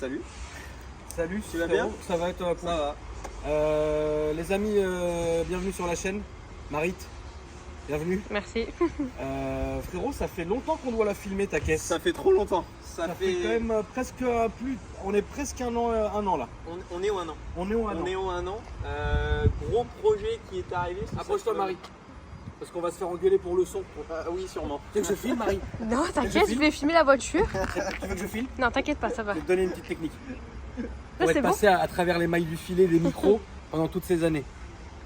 Salut. Salut, Tu vas frérot. bien? Ça va et toi? Ça va. Les amis, bienvenue sur la chaîne. Marit, bienvenue. Merci. Frérot, ça fait longtemps qu'on doit la filmer ta caisse. Ça fait trop longtemps. Ça fait quand même presque plus. On est presque un an là. On est au 1 an. On est au un an. On est au 1 an. Gros projet qui est arrivé. Approche-toi, Marie. Parce qu'on va se faire engueuler pour le son. Oui, sûrement. Tu veux que je filme, Marie? Non, t'inquiète, je vais filmer la voiture. Tu veux que je filme? Non, t'inquiète pas, ça va. Je vais te donner une petite technique. Là, Pour c'est être bon. passé à travers les mailles du filet des micros pendant toutes ces années.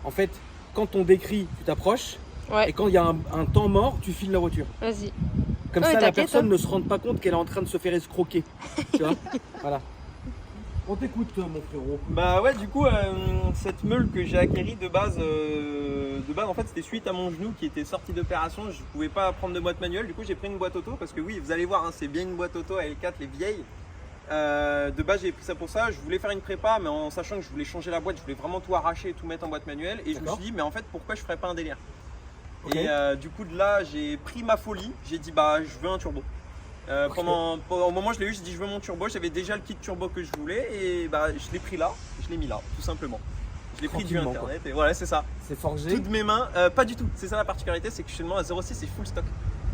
En fait, quand on décrit, tu t'approches. Ouais, Et quand il y a un temps mort, tu filmes la voiture. vas-y. Comme Ouais, ça, la t'inquiète, personne hein. ne se rend pas compte qu'elle est en train de se faire escroquer. Tu vois? Voilà. On t'écoute, mon frérot. Bah ouais, du coup, cette meule que j'ai acquérie de base, en fait, c'était suite à mon genou qui était sorti d'opération. Je pouvais pas prendre de boîte manuelle. Du coup, j'ai pris une boîte auto parce que oui, vous allez voir, hein, c'est bien une boîte auto L4, les vieilles. De base, j'ai pris ça pour ça. Je voulais faire une prépa, mais en sachant que je voulais changer la boîte, je voulais vraiment tout arracher et tout mettre en boîte manuelle. Et je me D'accord. suis dit, mais en fait, pourquoi je ferais pas un délire? Ok. Et du coup, de là, j'ai pris ma folie. J'ai dit, bah, je veux un turbo. Au moment où je l'ai eu, j'ai dit, je veux mon turbo. J'avais déjà le kit turbo que je voulais et bah, je l'ai pris là. Je l'ai mis là, tout simplement. Je l'ai pris du Tranquillement, internet et voilà, c'est ça. C'est forgé. Toutes mes mains, pas du tout. C'est ça la particularité, c'est que actuellement à 0,6 c'est full stock.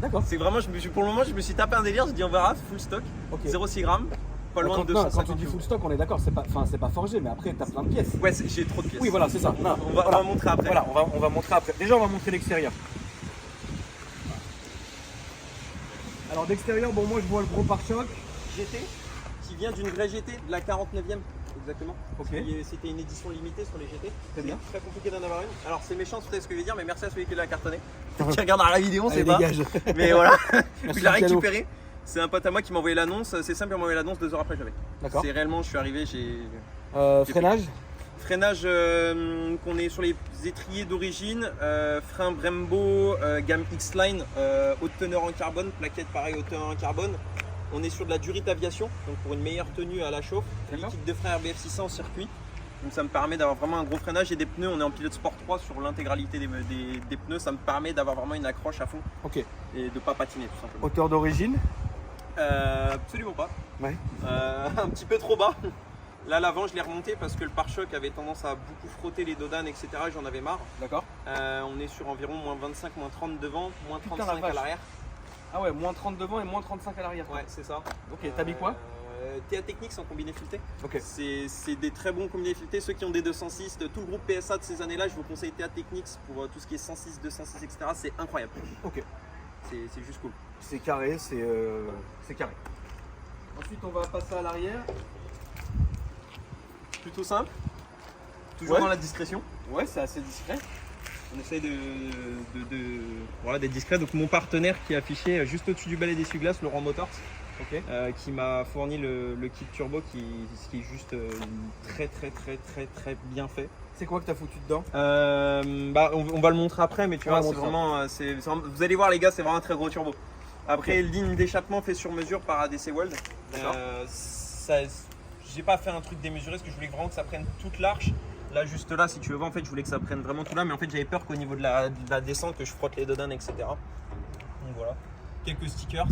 D'accord. C'est vraiment, pour le moment, je me suis tapé un délire. J'ai dit, on verra, full stock, Ok. 0,6 grammes, pas loin Quand, de non, 250 quand tu dis full kilos. stock, on est d'accord. C'est pas forgé, mais après, t'as plein de pièces. Ouais, j'ai trop de pièces. Oui, voilà, c'est ça. Non, On va montrer après. Voilà, on va montrer après. Déjà, on va montrer l'extérieur. Alors, d'extérieur, bon, moi, je vois le gros pare-choc. GT, qui vient d'une vraie GT, de la 49e. Exactement. Ok. C'était une édition limitée sur les GT. C'est bien. Très compliqué d'en avoir une. Alors c'est méchant, c'est ce que je vais dire, mais merci à celui qui l'a cartonné. Qui regardera la vidéo, on sait Allez, pas. dégage. Mais voilà, Merci, je l'ai Piano. récupéré. C'est un pote à moi qui m'a envoyé l'annonce. C'est simple, il m'a envoyé l'annonce 2 heures après que j'avais. D'accord. C'est réellement, je suis arrivé, j'ai. Freinage. Freinage qu'on est sur les étriers d'origine, frein Brembo, gamme X-Line, haute teneur en carbone, plaquette pareil haute teneur en carbone. On est sur de la Durit Aviation, donc pour une meilleure tenue à la chauffe. D'accord. Liquide de frein RBF 600 en circuit. Donc ça me permet d'avoir vraiment un gros freinage et des pneus. On est en pilote sport 3 sur l'intégralité des pneus. Ça me permet d'avoir vraiment une accroche à fond Ok. et de ne pas patiner tout simplement. Hauteur d'origine. Absolument pas. Ouais. Un petit peu trop bas. Là, l'avant, je l'ai remonté parce que le pare-choc avait tendance à beaucoup frotter les dodanes, etc. J'en avais marre. D'accord. On est sur environ moins 25, moins 30 devant, moins Putain, 35 la vache. à l'arrière. Ah ouais, moins 30 devant et moins 35 à l'arrière. Ouais, c'est ça. Ok, t'as mis quoi? TA Technics en combiné fileté. Ok. C'est des très bons combinés filetés. Ceux qui ont des 206, tout le groupe PSA de ces années-là, je vous conseille TA Technics pour tout ce qui est 106, 206, etc. C'est incroyable. Ok. C'est juste cool. C'est carré, c'est carré. Ensuite, on va passer à l'arrière. Plutôt simple. Toujours Ouais. dans la discrétion. Ouais, c'est assez discret. On essaye voilà, d'être discret. Donc mon partenaire qui est affiché juste au-dessus du balai d'essuie-glace, Laurent Motors, Ok. qui m'a fourni le kit turbo qui est juste très bien fait. C'est quoi que t'as foutu dedans? On va le montrer après, mais tu On va vois, le montrer. c'est vraiment, vous allez voir les gars, c'est vraiment un très gros turbo. Après, ligne d'échappement fait sur mesure par ADC World. D'accord. J'ai pas fait un truc démesuré parce que je voulais vraiment que ça prenne toute l'arche. Là, juste là, si tu veux voir, en fait, je voulais que ça prenne vraiment tout là, mais en fait, j'avais peur qu'au niveau de la descente, que je frotte les dodanes, etc. Donc voilà, quelques stickers.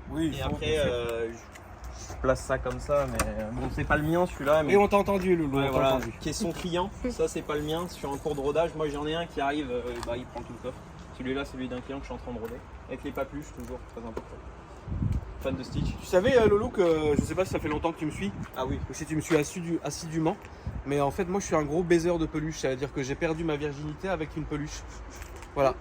Oui, Et après, je place ça comme ça, mais bon, c'est pas le mien celui-là. Mais Et on t'a entendu, Loulou, ouais, on t'a voilà. entendu. Caisson client, ça c'est pas le mien, sur un cours de rodage. Moi j'en ai un qui arrive, il prend tout le coffre. Celui-là, celui d'un client que je suis en train de roder. Avec les papuches, toujours très important. Fan de Stitch. Tu savais, Loulou, que je sais pas si ça fait longtemps que tu me suis, Ah oui. ou si tu me suis assidûment, mais en fait, moi, je suis un gros baiser de peluche. Ça veut dire que j'ai perdu ma virginité avec une peluche. Voilà.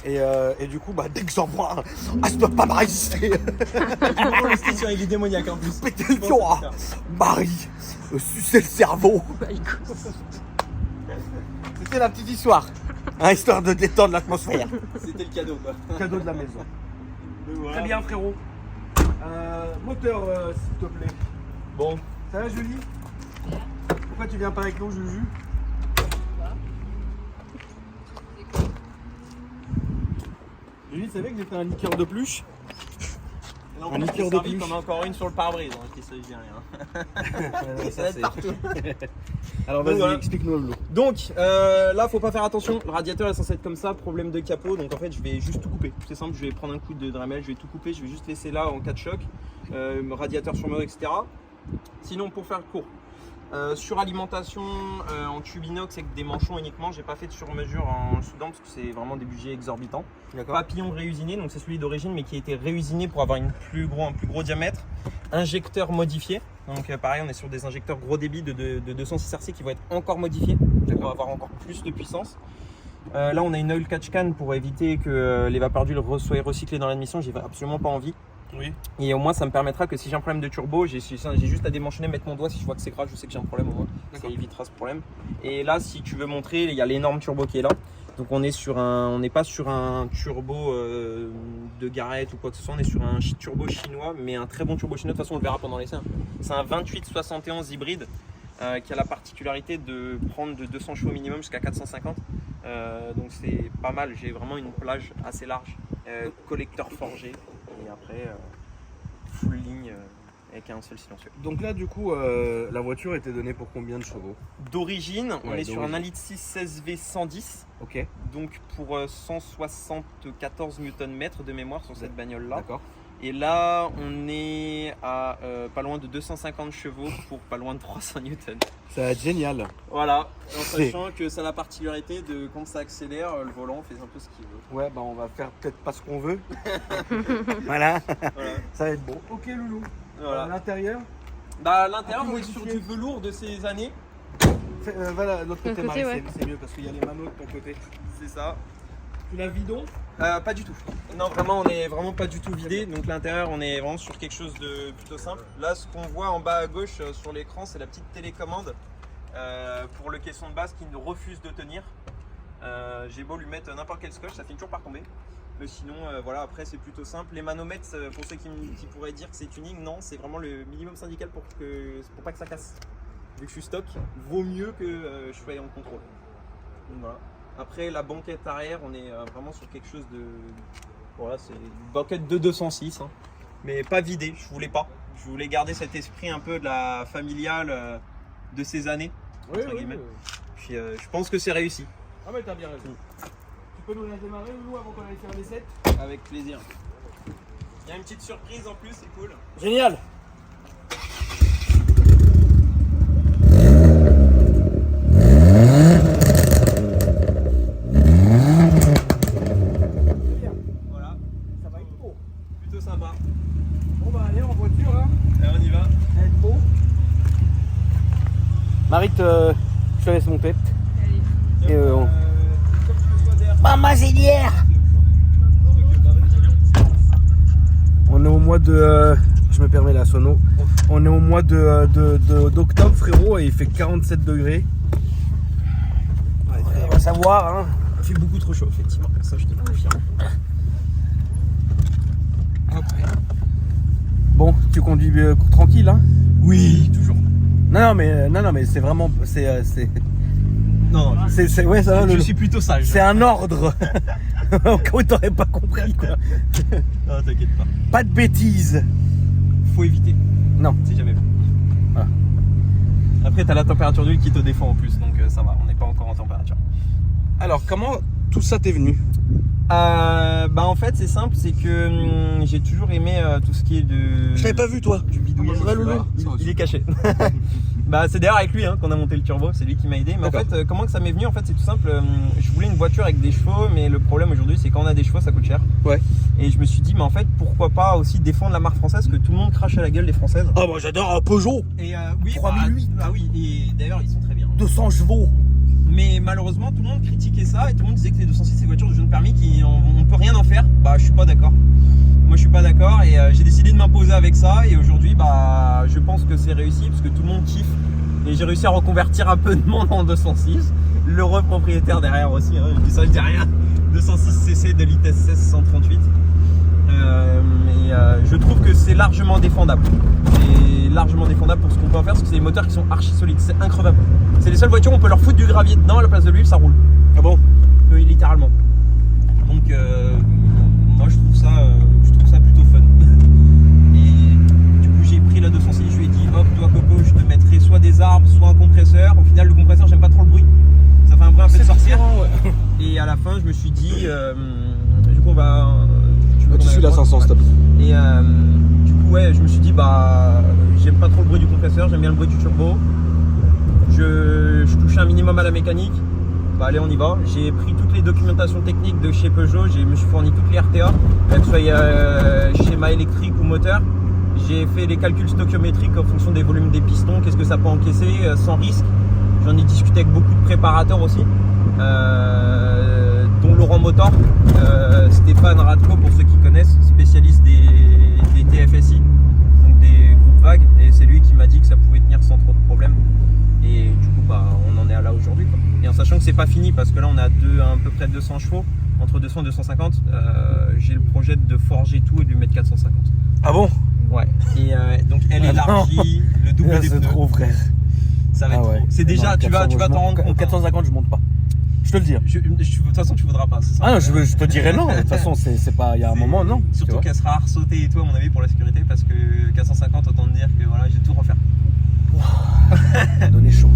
Et du coup, bah, dès que j'en vois un, ah, je peux pas me résister. Le Stitch, il est démoniaque en plus. Péter le cœur, Marie, sucer le cerveau. C'était la petite histoire. Hein, histoire de détendre l'atmosphère. C'était le cadeau quoi. Cadeau de la maison. Donc, voilà. Très bien, frérot. Moteur, s'il te plaît. Bon, Ça va, Julie? Pourquoi tu viens pas avec nous, Juju? Julie, tu savais que j'ai fait un liqueur de pluche? là, Un on liqueur a de servi peluche. comme encore une sur le pare-brise, donc il s'agit de rien. Ça, va être partout. Alors Donc, vas-y, voilà. explique-nous, Loulou. Donc là, faut pas faire attention. Le radiateur est censé être comme ça, problème de capot. Donc en fait, je vais juste tout couper. C'est simple, je vais prendre un coup de Dremel, je vais tout couper. Je vais juste laisser là en cas de choc. Radiateur sur mesure, etc. Sinon, pour faire court, suralimentation en tube inox avec des manchons uniquement. J'ai pas fait de sur-mesure en Soudan parce que c'est vraiment des budgets exorbitants. Papillon réusiné, donc c'est celui d'origine mais qui a été réusiné pour avoir un plus gros diamètre. Injecteur modifié, donc pareil on est sur des injecteurs gros débit de 206 RC qui vont être encore modifiés pour avoir encore plus de puissance. Là on a une oil catch can pour éviter que les vapeurs d'huile soient recyclées dans l'admission, j'ai absolument pas envie. Oui. Et au moins ça me permettra que si j'ai un problème de turbo, j'ai juste à démanchonner, mettre mon doigt, si je vois que c'est grave, je sais que j'ai un problème au moins, ça évitera ce problème. Et là si tu veux montrer, il y a l'énorme turbo qui est là. Donc on n'est pas sur un turbo de Garrett ou quoi que ce soit, on est sur un turbo chinois, mais un très bon turbo chinois, de toute façon on le verra pendant l'essai. C'est un 2871 hybride qui a la particularité de prendre de 200 chevaux minimum jusqu'à 450. Donc c'est pas mal, j'ai vraiment une plage assez large, collecteur forgé et après full ligne avec un seul silencieux. Donc là du coup la voiture était donnée pour combien de chevaux? D'origine, on Ouais, est sur un 1,6 litre 16V 110. Ok. Donc pour 174 Nm de mémoire sur cette bagnole là. D'accord. Et là on est à pas loin de 250 chevaux pour pas loin de 300 Nm. Ça va être génial. Voilà, en sachant que ça a la particularité de quand ça accélère, le volant fait un peu ce qu'il veut. Ouais bah on va faire peut-être pas ce qu'on veut. Voilà. Voilà. Ça va être bon. Ok loulou. Voilà. À l'intérieur. Bah à l'intérieur, Ah, on est sur du velours de ces années. Voilà l'autre côté, côté, Marie, ouais. c'est mieux parce qu'il y a les manos de ton côté. C'est ça. Tu l'as vidon? Pas du tout. Non, vraiment, on est vraiment pas du tout vidé. Donc l'intérieur, on est vraiment sur quelque chose de plutôt simple. Là, ce qu'on voit en bas à gauche sur l'écran, c'est la petite télécommande pour le caisson de base qui nous refuse de tenir. J'ai beau lui mettre n'importe quel scotch, ça finit toujours par tomber. Mais sinon, voilà, après c'est plutôt simple. Les manomètres, pour ceux qui pourraient dire que c'est tuning, non, c'est vraiment le minimum syndical pour pas que ça casse. Vu que je suis stock, vaut mieux que je sois en contrôle. Donc, voilà. Après la banquette arrière, on est vraiment sur quelque chose de... Voilà, c'est une banquette de 206, hein, mais pas vidée, je voulais pas. Je voulais garder cet esprit un peu de la familiale de ces années. Oui, entre oui. guillemets. Puis je pense que c'est réussi. Ah mais t'as bien raison. Tu peux nous la démarrer Loulou avant qu'on aille faire l'essai? Avec plaisir. Il y a une petite surprise en plus, c'est cool. Génial. Voilà, Ça va être beau. plutôt sympa. On va aller en voiture hein. Allez, on y va. Ça va être beau. Marie, je te laisse monter. Allez. Et Comme tu le sois derrière. Maman Zélière. On est au mois de... je me permets la sono. On est au mois d'octobre frérot et il fait 47 degrés. On va savoir hein. Il fait beaucoup trop chaud, effectivement. Ça, je te le confirme. Bon, tu conduis tranquille hein? Oui, toujours. Non mais c'est vraiment... Non, ouais, ça va, je le... suis plutôt sage. C'est un ordre. Au cas où t'aurais pas compris quoi. Non, t'inquiète pas. Pas de bêtises. Faut éviter. Non. C'est jamais bon. Voilà. Après, t'as la température d'huile qui te défend en plus, donc ça va, on n'est pas encore en température. Alors comment tout ça t'est venu? Bah en fait, c'est simple, c'est que j'ai toujours aimé tout ce qui est de... Je t'avais pas vu toi. Du bidouillage. Ouais, Loulou. Il est caché. Bah c'est d'ailleurs avec lui qu'on a monté le turbo, c'est lui qui m'a aidé. Mais en D'accord. fait, comment que ça m'est venu? En fait, c'est tout simple. Je voulais une voiture avec des chevaux, mais le problème aujourd'hui, c'est quand on a des chevaux, ça coûte cher. Ouais. Et je me suis dit, mais en fait, pourquoi pas aussi défendre la marque française, que tout le monde crache à la gueule des françaises. Ah moi j'adore un Peugeot. Et oui, 3008. Ah oui, et d'ailleurs, ils sont très bien. 200 chevaux. Mais malheureusement, tout le monde critiquait ça et tout le monde disait que les 206 c'est des voitures de jeune permis on peut rien en faire. Bah, je suis pas d'accord. Moi, je suis pas d'accord et j'ai décidé de m'imposer avec ça. Et aujourd'hui, bah, je pense que c'est réussi parce que tout le monde kiffe. Et j'ai réussi à reconvertir un peu de monde en 206. L'heureux propriétaire derrière aussi, hein, je dis ça, je dis rien. 206 cc de l'ITS 138. Mais je trouve que c'est largement défendable. C'est largement défendable pour ce qu'on peut en faire parce que c'est des moteurs qui sont archi solides, c'est increvable. C'est les seules voitures où on peut leur foutre du gravier dedans à la place de l'huile, ça roule. Ah bon? Oui, littéralement. Donc moi je trouve ça plutôt fun. Et du coup j'ai pris la 206, je lui ai dit hop, toi Coco, je te mettrai soit des arbres, soit un compresseur. Au final le compresseur j'aime pas trop le bruit. Ça fait un bruit un peu de sorcière. Ouais. Et à la fin je me suis dit du coup on va... Tu suis la 500 s'il te plaît. Et du coup ouais je me suis dit bah j'aime pas trop le bruit du compresseur. compresseur, j'aime bien le bruit du turbo. Je touche un minimum à la mécanique. Bah allez, on y va. J'ai pris toutes les documentations techniques de chez Peugeot, je me suis fourni toutes les RTA, que ce soit schéma électrique ou moteur. J'ai fait les calculs stoichiométriques en fonction des volumes des pistons, qu'est-ce que ça peut encaisser sans risque. J'en ai discuté avec beaucoup de préparateurs aussi, dont Laurent Motor, Stéphane Radko pour ceux qui connaissent, spécialiste des TFSI, donc des groupes vagues, et c'est lui qui m'a dit que ça pouvait tenir sans trop de problèmes. Et du coup, bah, on en est à là aujourd'hui, quoi. Et en sachant que c'est pas fini parce que là on a à peu près 200 chevaux, entre 200 et 250. J'ai le projet de forger tout et de lui mettre 450. Ah bon? Ouais. Et donc elle élargie, le double des C'est pneus. trop, frère. Ça va être trop. C'est déjà, Non, tu vas t'en rendre compte. 450, je monte pas. Je te le dis. De toute façon, tu voudras pas. Ça Ah non, je te dirais non. De toute façon, c'est pas. Il y a un moment, non. Surtout qu'elle sera arsautée et tout, à mon avis, pour la sécurité, parce que 450, autant te dire que voilà, j'ai tout refaire. Donner chaud.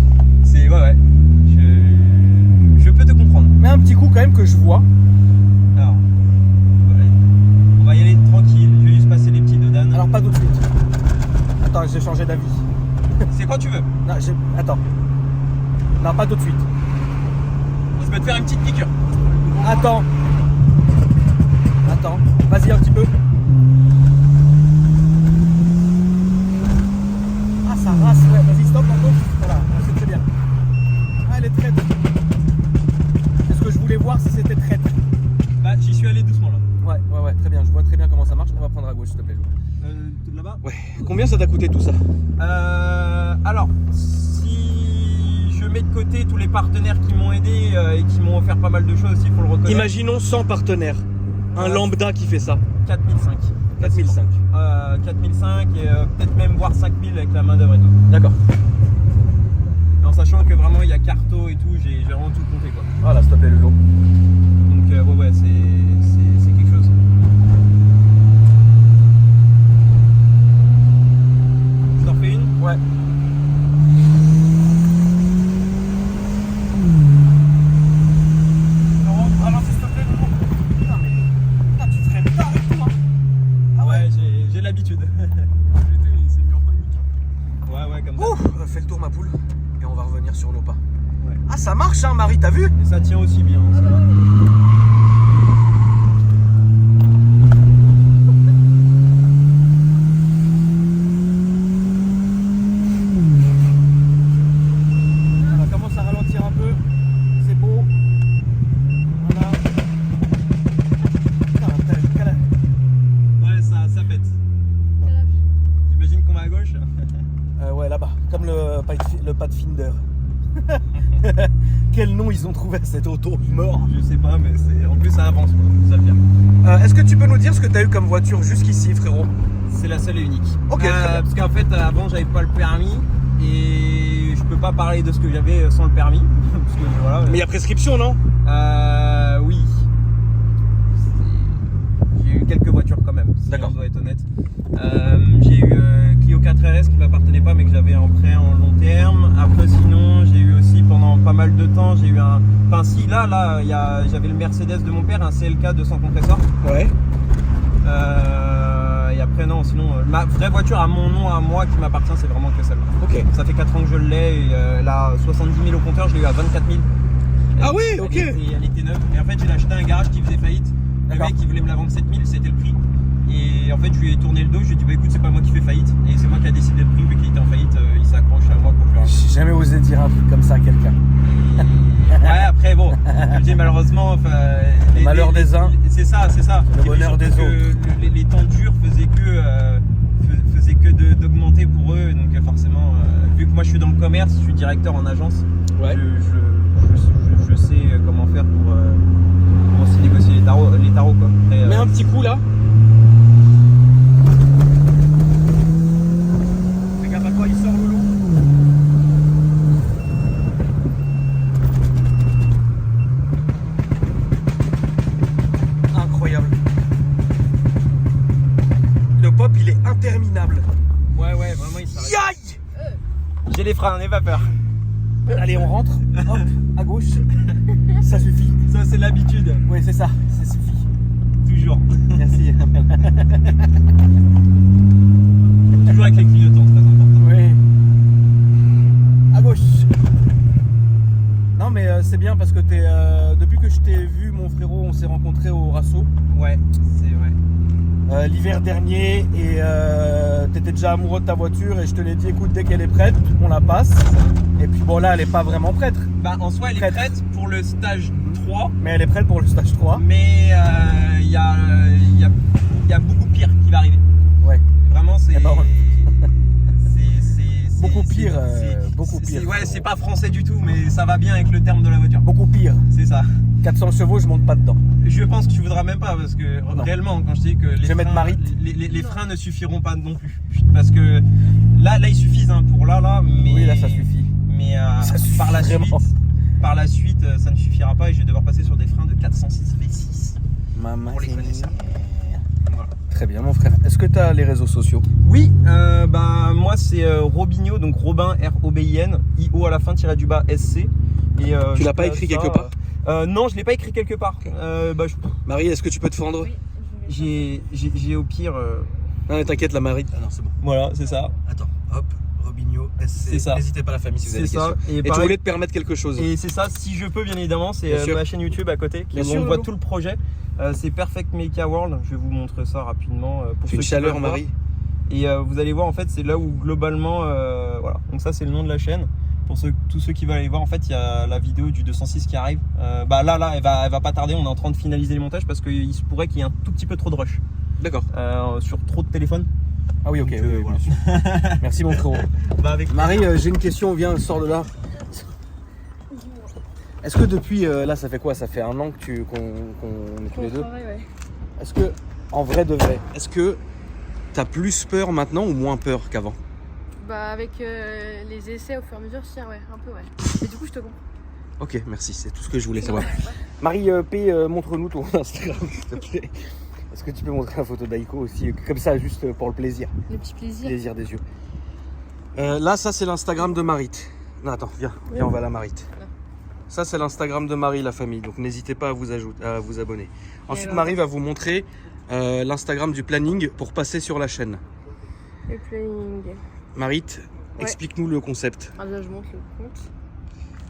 C'est ouais. Je peux te comprendre. Mais un petit coup quand même que je vois. Alors, on va y aller tranquille. Je vais juste passer les petits dodanes. Alors pas tout de suite. Attends, j'ai changé d'avis. C'est quand tu veux. Non, attends. Non, pas tout de suite. Je peux te faire une petite piqûre. Attends. Vas-y un petit peu. Ah, ça rase. Ouais, vas-y, stop encore. Voilà, c'est très bien. Ah, elle est traite. C'est ce que je voulais voir si c'était traite. Bah, j'y suis allé doucement là. Ouais, très bien. Je vois très bien comment ça marche. On va prendre à gauche, s'il te plaît. Là-bas. Ouais. Combien ça t'a coûté tout ça? Alors, si je mets de côté tous les partenaires qui m'ont aidé et qui m'ont offert pas mal de choses, il faut le reconnaître. Imaginons 100 partenaires. Un lambda qui fait ça. 4005. 4005. 4005 et peut-être même voire 5000 avec la main d'œuvre et tout. D'accord. En sachant que vraiment il y a carto et tout, j'ai vraiment tout compté quoi. Voilà, s'il te plaît, le lot. Donc ouais, c'est quelque chose. Je t'en refais une? Ouais. Ralentis s'il te plaît, Loulou. Putain, mais putain, tu freines pas avec tout, hein. Ah ouais. Ouais, j'ai l'habitude. Il s'est mis en panique. Ouais, comme ça. Ouf, on a fait le tour, ma poule. Et on va revenir sur nos pas. Ouais. Ah, ça marche, hein, Marie, t'as vu? Et ça tient aussi bien. Ça va. Voilà, commence à ralentir un peu. C'est beau. Voilà. Putain, Ouais, ça pète. J'imagine qu'on va à gauche. ouais, là-bas. Comme le Pathfinder. Quel nom ils ont trouvé à cette auto mort? Je sais pas, mais en plus ça avance, quoi. C'est ça le pire. Est-ce que tu peux nous dire ce que tu as eu comme voiture jusqu'ici, frérot? C'est la seule et unique. Ok, très bien. Parce qu'en fait, avant, j'avais pas le permis et je peux pas parler de ce que j'avais sans le permis. Parce que, voilà, Mais il y a prescription, non? oui. J'ai eu quelques voitures quand même, si D'accord. on doit être honnête. J'ai eu Clio 4RS qui m'appartenait pas mais que j'avais en prêt en long terme. Après sinon j'ai eu aussi pendant pas mal de temps, j'ai eu un... Enfin si là j'avais le Mercedes de mon père, un CLK 200 compresseur. Ouais. Et après non, sinon ma vraie voiture à mon nom, à moi qui m'appartient, c'est vraiment que celle-là. Ok. Ça fait 4 ans que je l'ai et là 70 000 au compteur, je l'ai eu à 24 000. Ah oui, ok. Elle était neuve. Et en fait j'ai acheté un garage qui faisait faillite. Le D'accord. mec il voulait me la vendre 7 000, c'était le prix. Et en fait je lui ai tourné le dos, je lui ai dit bah écoute c'est pas moi qui fais faillite. Et c'est moi qui a décidé le prix, vu qu'il était en faillite, il s'accroche à moi pour plus rien. J'ai jamais osé dire un truc comme ça à quelqu'un. Ouais après bon, je me dis malheureusement Le malheur des uns. C'est ça. Le bonheur des surtout autres. que les temps durs faisaient que d'augmenter pour eux. Donc forcément, vu que moi je suis dans le commerce, je suis directeur en agence, Ouais. je sais comment faire pour aussi négocier les tarots quoi. Après, Mets un petit coup là. Fais gaffe à quoi il sort, Loulou. Incroyable. Le pop il est interminable. ouais vraiment il s'arrête. Yaï. J'ai les freins, n'aie pas peur. Allez, on rentre. Hop, à gauche. Ça suffit. Ça c'est l'habitude, Oui, c'est ça. Ça suffit. toujours. Merci. Toujours avec les clignotants, très important. Oui. bien parce que depuis que je t'ai vu, mon frérot, on s'est rencontrés au Rasso Ouais, c'est vrai. l'hiver dernier et t'étais déjà amoureux de ta voiture et je te l'ai dit, écoute, dès qu'elle est prête, on la passe. Et puis bon, là, elle est pas vraiment prête, Bah, en soi, elle est prête pour le stage 3, mais elle est prête pour le stage 3. mais il y a beaucoup pire qui va arriver. Ouais. Vraiment, c'est. Eh ben, c'est- beaucoup c'est- pire, c'est- beaucoup c'est- pire. Ouais, c'est pas français du tout, mais ça va bien avec le terme de la voiture. Beaucoup pire. C'est ça. 400 chevaux, je monte pas dedans. Je pense que tu voudras même pas parce que Non. réellement, quand je dis que Je vais mettre Marit. les freins ne suffiront pas non plus. Parce que là ils suffisent hein, pour là, mais. Oui, là, ça suffit. Mais Ça suffit par la vraiment. suite. Par la suite, ça ne suffira pas et je vais devoir passer sur des freins de 406 V6. Maman, Pour les connaisseurs. Voilà. Très bien, mon frère. Est-ce que tu as les réseaux sociaux? Oui, bah moi c'est Robinho, donc Robin R-O-B-I-N, I-O à la fin tiré du bas SC. Et, Tu l'as je pas place écrit ça, quelque part? Non, je l'ai pas écrit quelque part. Marie, est-ce que tu peux te fendre? Oui, je vais J'ai au pire. Non, mais t'inquiète, la Marie. Ah non, c'est bon. Voilà, c'est ça. Attends, hop, Robinho, SC. C'est ça. N'hésitez pas, la famille, si vous avez des C'est ça. questions. Et tu pareil- voulais te permettre quelque chose? Et c'est ça, si je peux bien évidemment, c'est Bien sûr. ma chaîne YouTube à côté qui Bien sûr, on voit Lolo. tout le projet. C'est Perfect Mecha World, je vais vous montrer ça rapidement pour C'est une ceux qui chaleur, veulent voir. Marie. Et vous allez voir en fait c'est là où globalement voilà. Donc ça c'est le nom de la chaîne. Pour tous ceux qui veulent aller voir, en fait il y a la vidéo du 206 qui arrive. Bah là elle va pas tarder, on est en train de finaliser les montages parce qu'il se pourrait qu'il y ait un tout petit peu trop de rush D'accord. sur trop de téléphones. Ah oui, ok. Donc, oui, oui, voilà. bien sûr. Merci, mon frérot. Bah avec Marie, j'ai une question. Viens, sors de là. Est-ce que depuis, là, ça fait quoi? Ça fait 1 an que qu'on est tous les deux. travail, ouais. Est-ce que, en vrai de vrai, est-ce que t'as plus peur maintenant ou moins peur qu'avant? Bah, avec les essais au fur et à mesure, si, ouais, un peu, ouais. Mais du coup, je te comprends. Ok, merci, c'est tout ce que je voulais savoir. Marie P, montre-nous ton Instagram, s'il te plaît. Est-ce que tu peux montrer la photo d'Aiko aussi, comme ça, juste pour le plaisir, Le petit plaisir. plaisir des yeux. Là, ça, c'est l'Instagram de Marit. Non, attends, viens, on va à la Marit. Ça, c'est l'Instagram de Marie, la famille, donc n'hésitez pas à vous abonner. Ensuite, alors Marie va vous montrer l'Instagram du planning pour passer sur la chaîne. Le planning. Marit, Ouais. explique-nous le concept. Ah, là, je monte le compte.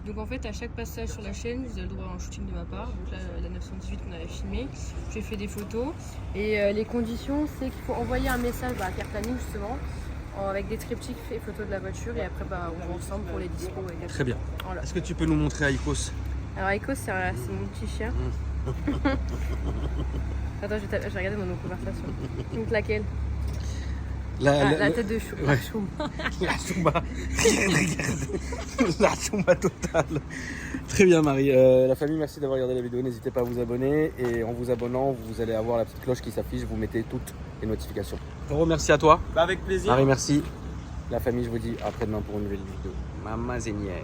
Donc en fait, à chaque passage sur la chaîne, vous avez le droit à un shooting de ma part. Donc là, la 918 qu'on avait filmé, j'ai fait des photos. Et les conditions, c'est qu'il faut envoyer un message à Care Planning justement, avec des triptyques et photos de la voiture. Et après, bah, on va ensemble pour les dispos. Et Très bien. Voilà. Est-ce que tu peux nous montrer Aikos? Alors Echo, c'est mon petit chien. Attends, je vais regarder mon conversation. Donc laquelle? La tête de chou. Ouais. Chou. La Zumba. La Zumba totale. Très bien, Marie. La famille, merci d'avoir regardé la vidéo. N'hésitez pas à vous abonner. Et en vous abonnant, vous allez avoir la petite cloche qui s'affiche. Vous mettez toutes les notifications. Frérot, merci à toi. Bah avec plaisir. Marie, merci. La famille, je vous dis à après-demain pour une nouvelle vidéo. Maman Zénière.